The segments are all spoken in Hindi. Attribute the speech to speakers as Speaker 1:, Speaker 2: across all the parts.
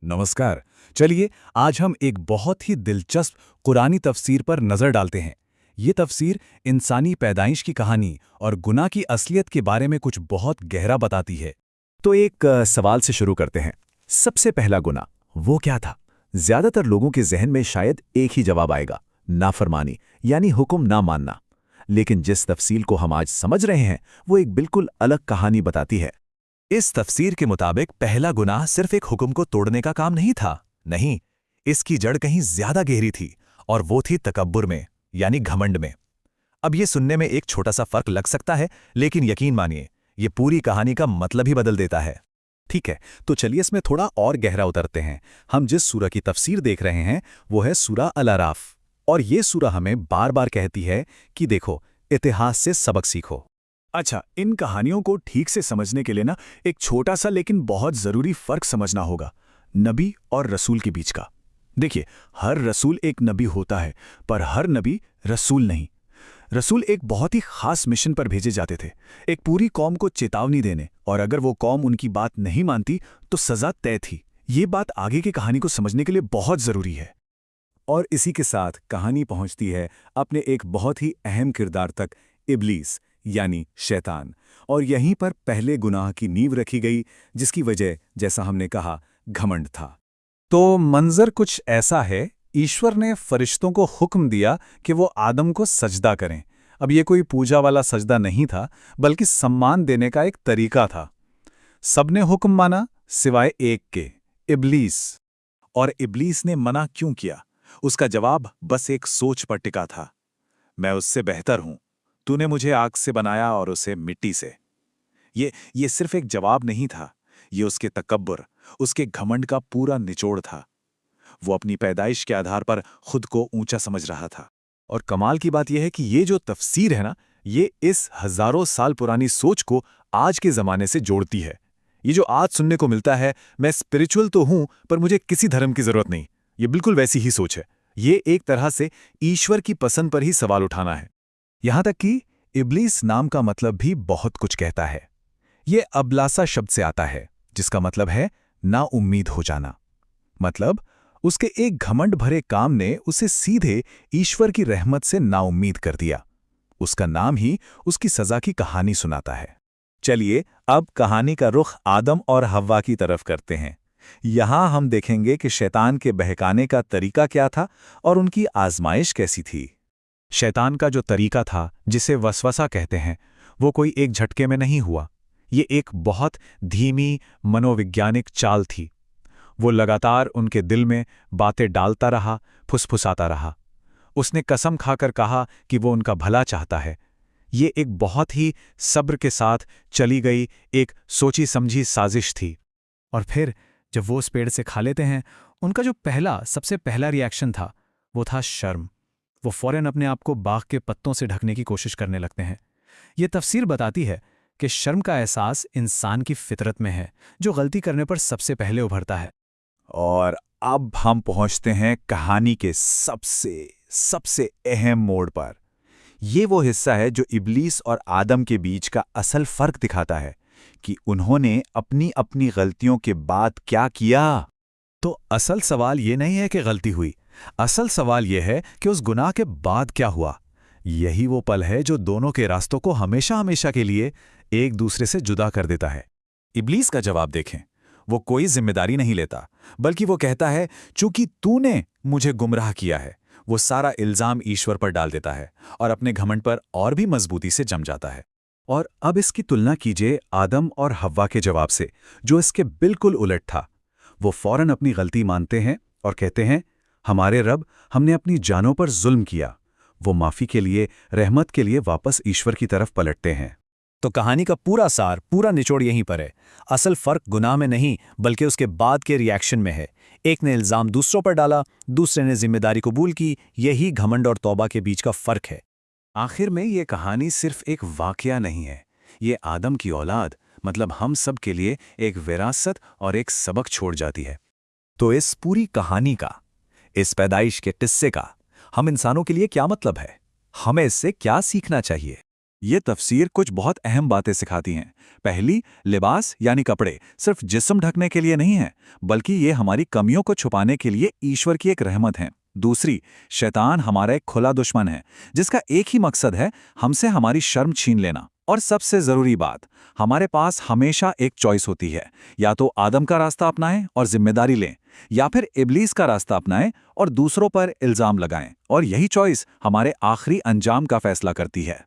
Speaker 1: नमस्कार। चलिए आज हम एक बहुत ही दिलचस्प कुरानी तफसीर पर नज़र डालते हैं। ये तफसीर इंसानी पैदाइश की कहानी और गुनाह की असलियत के बारे में कुछ बहुत गहरा बताती है।
Speaker 2: तो एक सवाल से शुरू करते हैं। सबसे पहला गुनाह वो क्या था? ज्यादातर लोगों के जहन में शायद एक ही जवाब आएगा, नाफरमानी, यानी हुक्म ना मानना। लेकिन जिस तफसील को हम आज समझ रहे हैं वो एक बिल्कुल अलग कहानी बताती है।
Speaker 3: इस तफसीर के मुताबिक पहला गुनाह सिर्फ एक हुक्म को तोड़ने का काम नहीं था। नहीं, इसकी जड़ कहीं ज्यादा गहरी थी और वो थी तकब्बुर में, यानी घमंड में। अब ये सुनने में एक छोटा सा फर्क लग सकता है, लेकिन यकीन मानिए ये पूरी कहानी का मतलब ही बदल देता है।
Speaker 2: ठीक है, तो चलिए इसमें थोड़ा और गहरा उतरते हैं। हम जिस सूरा की तफसीर देख रहे हैं वो है सूरा अल-अराफ, और ये सूरा हमें बार बार कहती है कि देखो, इतिहास से सबक सीखो।
Speaker 1: अच्छा, इन कहानियों को ठीक से समझने के लिए ना एक छोटा सा लेकिन बहुत ज़रूरी फ़र्क समझना होगा नबी और रसूल के बीच का। देखिए, हर रसूल एक नबी होता है, पर हर नबी रसूल नहीं। रसूल एक बहुत ही ख़ास मिशन पर भेजे जाते थे, एक पूरी कौम को चेतावनी देने, और अगर वो कौम उनकी बात नहीं मानती तो सज़ा तय थी। ये बात आगे की कहानी को समझने के लिए बहुत ज़रूरी है।
Speaker 2: और इसी के साथ कहानी पहुंचती है अपने एक बहुत ही अहम किरदार तक, इब्लीस यानी शैतान। और यहीं पर पहले गुनाह की नींव रखी गई, जिसकी वजह, जैसा हमने कहा, घमंड था।
Speaker 1: तो मंजर कुछ ऐसा है, ईश्वर ने फरिश्तों को हुक्म दिया कि वो आदम को सजदा करें। अब ये कोई पूजा वाला सजदा नहीं था, बल्कि सम्मान देने का एक तरीका था। सबने हुक्म माना सिवाय एक के, इब्लीस। और इब्लीस ने मना क्यों किया? उसका जवाब बस एक सोच पर टिका था, मैं उससे बेहतर हूं, तूने मुझे आग से बनाया और उसे मिट्टी से। ये सिर्फ एक जवाब नहीं था, ये उसके तकब्बुर, उसके घमंड का पूरा निचोड़ था। वो अपनी पैदाइश के आधार पर खुद को ऊंचा समझ रहा था। और कमाल की बात यह है कि ये जो तफसीर है ना, ये इस हजारों साल पुरानी सोच को आज के जमाने से जोड़ती है। ये जो आज सुनने को मिलता है, मैं स्पिरिचुअल तो हूं पर मुझे किसी धर्म की जरूरत नहीं, ये बिल्कुल वैसी ही सोच है। ये एक तरह से ईश्वर की पसंद पर ही सवाल उठाना है। यहां तक कि इब्लीस नाम का मतलब भी बहुत कुछ कहता है। ये अबलासा शब्द से आता है, जिसका मतलब है ना उम्मीद हो जाना। मतलब उसके एक घमंड भरे काम ने उसे सीधे ईश्वर की रहमत से नाउम्मीद कर दिया। उसका नाम ही उसकी सजा की कहानी सुनाता है। चलिए अब कहानी का रुख आदम और हव्वा की तरफ करते हैं। यहां हम देखेंगे कि शैतान के बहकाने का तरीका क्या था और उनकी आजमाइश कैसी थी। शैतान का जो तरीका था, जिसे वसवसा कहते हैं, वो कोई एक झटके में नहीं हुआ। ये एक बहुत धीमी मनोवैज्ञानिक चाल थी। वो लगातार उनके दिल में बातें डालता रहा, फुसफुसाता रहा। उसने कसम खाकर कहा कि वो उनका भला चाहता है। ये एक बहुत ही सब्र के साथ चली गई एक सोची समझी साजिश थी। और फिर जब वो उस पेड़ से खा लेते हैं, उनका जो सबसे पहला रिएक्शन था, वो था शर्म। वो फौरन अपने आप को बाग के पत्तों से ढकने की कोशिश करने लगते हैं। ये तफसीर बताती है कि शर्म का एहसास इंसान की फितरत में है, जो गलती करने पर सबसे पहले उभरता है।
Speaker 2: और अब हम पहुंचते हैं कहानी के सबसे अहम मोड़ पर। ये वो हिस्सा है जो इब्लीस और आदम के बीच का असल फर्क दिखाता है कि उन्होंने अपनी अपनी गलतियों के बाद क्या किया।
Speaker 1: तो असल सवाल ये नहीं है कि गलती हुई, असल सवाल यह है कि उस गुनाह के बाद क्या हुआ। यही वो पल है जो दोनों के रास्तों को हमेशा हमेशा के लिए एक दूसरे से जुदा कर देता है। इब्लीस का जवाब देखें। वो कोई जिम्मेदारी नहीं लेता, बल्कि वो कहता है, चूंकि तूने मुझे गुमराह किया है। वो सारा इल्जाम ईश्वर पर डाल देता है और अपने घमंड पर और भी मजबूती से जम जाता है। और अब इसकी तुलना कीजिए आदम और हव्वा के जवाब से, जो इसके बिल्कुल उलट था। वो फौरन अपनी गलती मानते हैं और कहते हैं, हमारे रब, हमने अपनी जानों पर जुल्म किया। वो माफी के लिए, रहमत के लिए वापस ईश्वर की तरफ पलटते हैं।
Speaker 3: तो कहानी का पूरा सार, पूरा निचोड़ यहीं पर है। असल फर्क गुनाह में नहीं, बल्कि उसके बाद के रिएक्शन में है। एक ने इल्जाम दूसरों पर डाला, दूसरे ने जिम्मेदारी कबूल की। यही घमंड और तौबा के बीच का फर्क है।
Speaker 1: आखिर में ये कहानी सिर्फ एक वाकया नहीं है, ये आदम की औलाद, मतलब हम सब के लिए एक विरासत और एक सबक छोड़ जाती है।
Speaker 3: तो इस पूरी कहानी का, इस पैदाइश के किस्से का हम इंसानों के लिए क्या मतलब है? हमें इससे क्या सीखना चाहिए?
Speaker 1: ये तफसीर कुछ बहुत अहम बातें सिखाती हैं। पहली, लिबास यानी कपड़े सिर्फ जिस्म ढकने के लिए नहीं है, बल्कि ये हमारी कमियों को छुपाने के लिए ईश्वर की एक रहमत है। दूसरी, शैतान हमारा एक खुला दुश्मन है जिसका एक ही मकसद है, हमसे हमारी शर्म छीन लेना। और सबसे ज़रूरी बात, हमारे पास हमेशा एक चॉइस होती है, या तो आदम का रास्ता अपनाएं और जिम्मेदारी लें, या फिर इब्लीस का रास्ता अपनाएं और दूसरों पर इल्ज़ाम लगाएं। और यही चॉइस हमारे आखिरी अंजाम का फैसला करती है।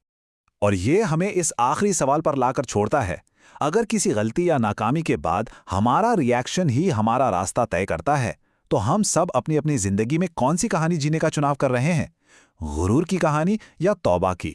Speaker 3: और ये हमें इस आखिरी सवाल पर लाकर छोड़ता है, अगर किसी गलती या नाकामी के बाद हमारा रिएक्शन ही हमारा रास्ता तय करता है, तो हम सब अपनी अपनी जिंदगी में कौन सी कहानी जीने का चुनाव कर रहे हैं? गुरूर की कहानी या तौबा की?